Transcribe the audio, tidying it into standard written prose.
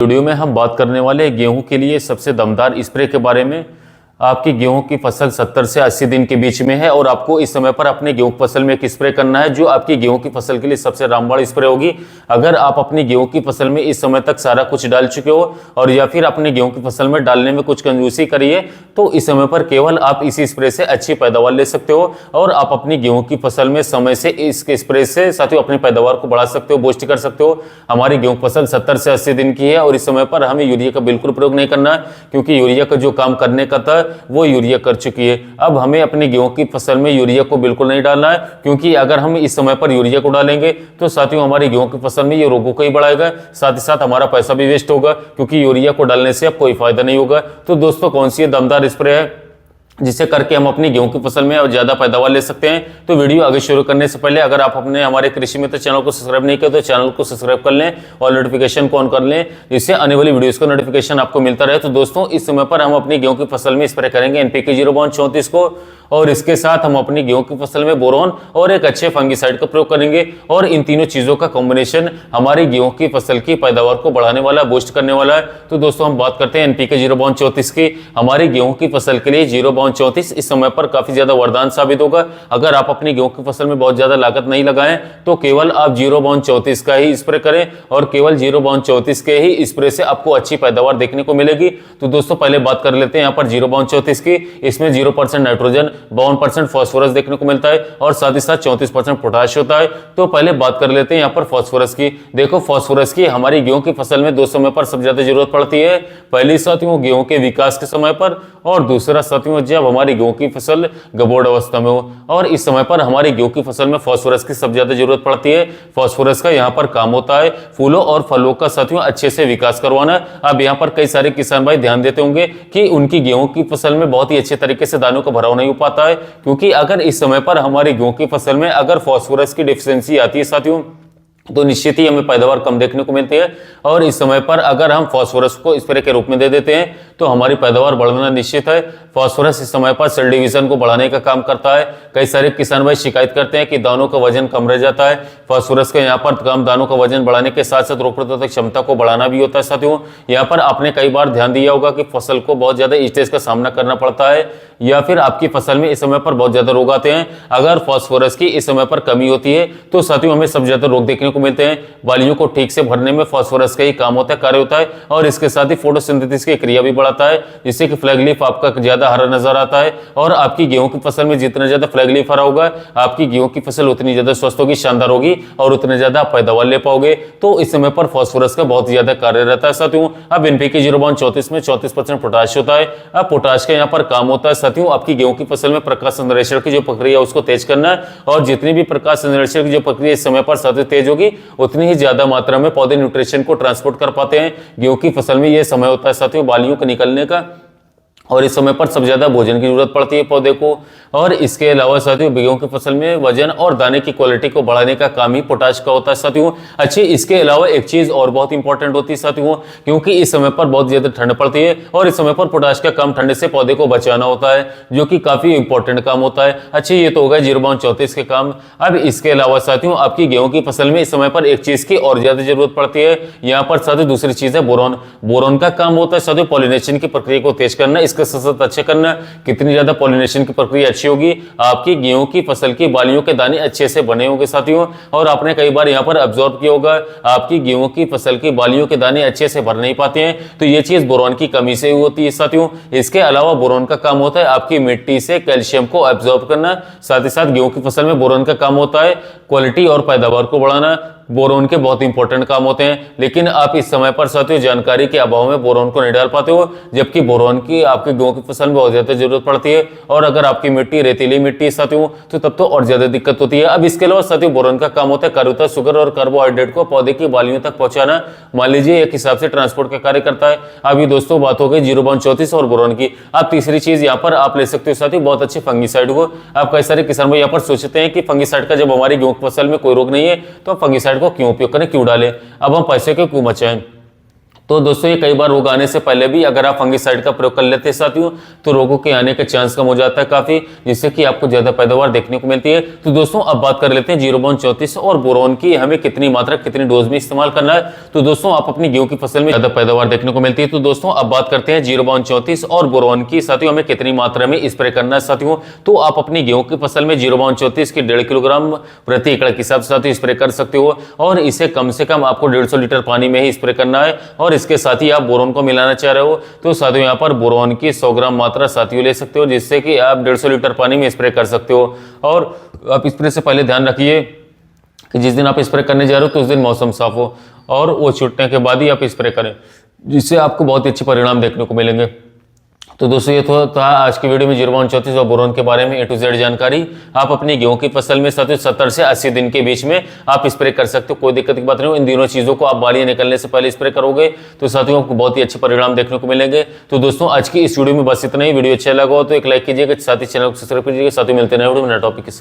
Video में हम बात करने वाले हैं गेहूं के लिए सबसे दमदार स्प्रे के बारे में। आपकी गेहूं की फसल 70 से 80 दिन के बीच में है और आपको इस समय पर अपने गेहूं की फसल में एक स्प्रे करना है जो आपकी गेहूं की फसल के लिए सबसे रामबाण स्प्रे होगी। अगर आप अपनी गेहूं की फसल में इस समय तक सारा कुछ डाल चुके हो और या फिर अपने गेहूं की फसल में डालने में कुछ कंजूसी करिए तो इस समय पर केवल आप इसी स्प्रे से अच्छी पैदावार ले सकते हो और आप अपनी गेहूं की फसल में समय से इस स्प्रे से साथियों अपनी पैदावार को बढ़ा सकते हो, बूस्ट कर सकते हो। हमारी गेहूं की फसल 70 से 80 दिन की है और इस समय पर हमें यूरिया का बिल्कुल प्रयोग नहीं करना है क्योंकि यूरिया का जो काम करने का था वो यूरिया कर चुकी है। अब हमें अपनी गेहूं की फसल में यूरिया को बिल्कुल नहीं डालना है क्योंकि अगर हम इस समय पर यूरिया को डालेंगे तो साथियों हमारी गेहूं की फसल में ये रोगों को ही बढ़ाएगा, साथ ही साथ हमारा पैसा भी वेस्ट होगा क्योंकि यूरिया को डालने से अब कोई फायदा नहीं होगा। तो दोस्तों कौन सी दमदार स्प्रे है जिसे करके हम अपनी गेहूं की फसल में और ज्यादा पैदावार ले सकते हैं? तो वीडियो आगे शुरू करने से पहले अगर आप अपने हमारे कृषि मित्र चैनल को सब्सक्राइब नहीं किया तो चैनल को सब्सक्राइब कर लें और नोटिफिकेशन को ऑन कर लें जिससे आने वाली वीडियोस का नोटिफिकेशन आपको मिलता रहे। तो दोस्तों इस समय पर हम अपनी गेहूं की फसल में स्प्रे करेंगे NPK 0/34 को और इसके साथ हम अपनी गेहूं की फसल में बोरॉन और एक अच्छे फंगिसाइड का प्रयोग करेंगे और इन तीनों चीजों का कॉम्बिनेशन हमारी गेहूं की फसल की पैदावार को बढ़ाने वाला, बूस्ट करने वाला है। तो दोस्तों हम बात करते हैं NPK 0/34 की। हमारी गेहूं की फसल के लिए 0/34 इस समय पर काफी ज्यादा वरदान साबित होगा। अगर आप अपनी गेहूं की फसल में बहुत ज्यादा लागत नहीं लगाएं तो केवल आप 0/34 का ही स्प्रे करें और केवल 0/34 के ही स्प्रे से आपको अच्छी पैदावार देखने को मिलेगी। तो दोस्तों पहले बात कर लेते हैं यहाँ पर 0/34 की। इसमें 0% नाइट्रोजन, 52% फास्फोरस देखने को मिलता है और साथ ही साथ 34% पोटाश होता है। तो पहले बात कर लेते हैं यहाँ पर फास्फोरस की। देखो फास्फोरस की हमारी गेहूं की फसल में दो समय पर सबसे ज्यादा जरूरत पड़ती है। पहली साथियों गेहूं के विकास के समय पर और दूसरा साथियों जब हमारी गेहूं की फसल गबोड़ अवस्था में हो। और इस समय पर हमारी गेहूं की फसल में फास्फोरस की सबसे ज्यादा जरूरत पड़ती है। फास्फोरस का यहाँ पर काम होता है फूलों और फलों का साथियों अच्छे से विकास करवाना। अब यहाँ पर कई सारे किसान भाई ध्यान देते होंगे कि उनकी गेहूं की फसल में बहुत ही अच्छे तरीके से दानों का भराव नहीं हो पाता है क्योंकि अगर इस समय पर हमारी गेहूं की फसल में अगर फास्फोरस की डिफिशियंसी आती है साथियों तो निश्चित ही हमें पैदावार कम देखने को मिलती है। और इस समय पर अगर हम फास्फोरस को स्प्रे के रूप में दे देते हैं तो हमारी पैदावार बढ़ना निश्चित है। फास्फोरस इस समय पर सेल डिवीजन को बढ़ाने का काम करता है। कई सारे किसान भाई शिकायत करते हैं कि दानों का वजन कम रह जाता है। फास्फोरस का यहाँ पर कम दानों का वजन बढ़ाने के साथ साथ रोग प्रतिरोधक क्षमता को बढ़ाना भी होता है। साथियों यहाँ पर आपने कई बार ध्यान दिया होगा कि फसल को बहुत ज्यादा स्ट्रेस का सामना करना पड़ता है या फिर आपकी फसल में इस समय पर बहुत ज्यादा रोग आते हैं। अगर फास्फोरस की इस समय पर कमी होती है तो साथियों हमें सबसे ज्यादा रोग देखने को मिलते हैं। बालियों को ठीक से भरने में फास्फोरस का ही काम होता है, कार्य होता है और इसके साथ ही फोटोसिंथेसिस की क्रिया भी बढ़ाता है जिससे कि फ्लैग लीफ आपका ज्यादा हरा नजर आता है। और आपकी गेहूं की फसल में जितना ज्यादा फ्लैग लीफ हरा होगा आपकी गेहूं की फसल उतनी ज्यादा स्वस्थ होगी, शानदार होगी और उतने ज्यादा पैदावार ले पाओगे। तो इस समय पर फास्फोरस का बहुत ज्यादा कार्य रहता है साथियों। अब NPK 0/34 में 34% पोटाश होता है। अब पोटाश का यहाँ पर काम होता है साथियों आपकी गेहूं की फसल में प्रकाश संश्लेषण की जो प्रक्रिया उसको तेज करना है और जितनी भी प्रकाश संश्लेषण की जो प्रक्रिया इस समय पर साथियों तेज होगी उतनी ही ज्यादा मात्रा में पौधे न्यूट्रिशन को ट्रांसपोर्ट कर पाते हैं। गेहूं की फसल में यह समय होता है साथियों बालियों को निकलने का और इस समय पर सबसे ज्यादा भोजन की जरूरत पड़ती है पौधे को। और इसके अलावा साथियों गेहूं की फसल में वजन और दाने की क्वालिटी को बढ़ाने का काम ही पोटाश का होता है साथियों। अच्छी इसके अलावा एक चीज और बहुत इंपॉर्टेंट होती है साथियों क्योंकि इस समय पर बहुत ज्यादा ठंड पड़ती है और इस समय पर पोटाश का काम ठंड से पौधे को बचाना होता है जो कि काफी इंपॉर्टेंट काम होता है। अच्छा ये तो हो गया 0/34 के काम। अब इसके अलावा साथियों आपकी गेहूं की फसल में इस समय पर एक चीज की और ज्यादा जरूरत पड़ती है। यहाँ पर साथियों दूसरी चीज है बोरॉन। बोरॉन का काम होता है साथियों पॉलिनेशन की प्रक्रिया को तेज करना, सतत अच्छे करना। कितनी ज्यादा पॉलिनेशन की प्रक्रिया अच्छी होगी आपकी गेहूं की फसल की बालियों के दाने अच्छे से बने होंगे साथियों। और आपने कई बार यहां पर ऑब्जर्व किया होगा आपकी गेहूं की फसल की बालियों के दाने अच्छे से भर नहीं पाते हैं तो यह चीज बोरॉन की कमी से होती है साथियों। इसके अलावा बोरॉन का काम होता है आपकी मिट्टी से कैल्शियम को ऑब्जर्व करना। साथ ही साथ गेहूं की फसल में बोरॉन का काम होता है क्वालिटी और पैदावार को बढ़ाना। बोरॉन के बहुत इंपॉर्टेंट काम होते हैं लेकिन आप इस समय पर साथियों जानकारी के अभाव में बोरॉन को नहीं डाल पाते हो जबकि बोरॉन की आपकी गेहूं की फसल में बहुत ज्यादा जरूरत पड़ती है। और अगर आपकी मिट्टी रेतीली मिट्टी है साथियों तो तब तो और ज्यादा दिक्कत होती है। अब इसके अलावा साथियों बोरॉन का काम होता है कार्बोदर, शुगर और कार्बोहाइड्रेट को पौधे की बालियों तक पहुंचाना। मान लीजिए एक हिसाब से ट्रांसपोर्ट का कार्य करता है। अभी दोस्तों बात हो गई 0/34 और बोरॉन की। अब तीसरी चीज यहाँ पर आप ले सकते हो साथियों बहुत अच्छे फंगिसाइड को। आप कई सारे किसान भाई यहाँ पर सोचते हैं कि फंगिसाइड का जब हमारी गेहूं की फसल में कोई रोग नहीं है तो फंगिसाइड को क्यों उपयोग करें, क्यों डालें, अब हम पैसे को क्यों बचाएं। तो दोस्तों ये कई बार रोग आने से पहले भी अगर आप फंगिसाइड का प्रयोग कर लेते हैं साथियों, तो रोगों के आने का चांस कम हो जाता है काफी, जिससे कि आपको ज्यादा पैदावार देखने को मिलती है। तो दोस्तों अब बात कर लेते हैं जीरोबॉन 34 और बोरोन की हमें कितनी मात्रा कितनी डोज में इस्तेमाल करना है। तो दोस्तों आप अपनी गेहूं की फसल में ज्यादा पैदावार देखने को मिलती है। तो दोस्तों अब बात करते हैं जीरोबॉन 34 और बोरोन की साथियों हमें कितनी मात्रा में स्प्रे करना है साथियों। तो आप अपनी गेहूं की फसल में जीरोबॉन 34 की 1.5 किलोग्राम प्रति एकड़ के हिसाब से साथियों स्प्रे कर सकते हो, और इसे कम से कम आपको 150 लीटर पानी में ही स्प्रे करना है। और इसके साथ ही आप बोरोन को मिलाना चाह रहे हो तो साथियों यहाँ पर बोरोन की 100 ग्राम मात्रा साथियों ले सकते हो, जिससे कि आप 150 लीटर पानी में स्प्रे कर सकते हो। और आप स्प्रे से पहले ध्यान रखिए कि जिस दिन आप स्प्रे करने जा रहे हो तो उस दिन मौसम साफ हो, और वो छूटने के बाद ही आप स्प्रे करें, जिससे आपको बहुत ही अच्छे परिणाम देखने को मिलेंगे। तो दोस्तों ये था आज की वीडियो में जीरोबॉन 34 और बोरोन के बारे में A to Z जानकारी। आप अपनी गेहूं की फसल में साथियों 70 से 80 दिन के बीच में आप स्प्रे कर सकते हो, कोई दिक्कत की बात नहीं हो। इन दोनों चीजों को आप बालियां निकलने से पहले स्प्रे करोगे तो साथियों आपको बहुत ही अच्छे परिणाम देखने को मिलेंगे। तो दोस्तों आज की इस वीडियो में बस इतना ही। वीडियो अच्छा लगा हो तो एक लाइक कीजिएगा, साथ ही चैनल को सब्सक्राइब कीजिएगा। साथ ही मिलते हैं वीडियो में नए टॉपिक के साथ।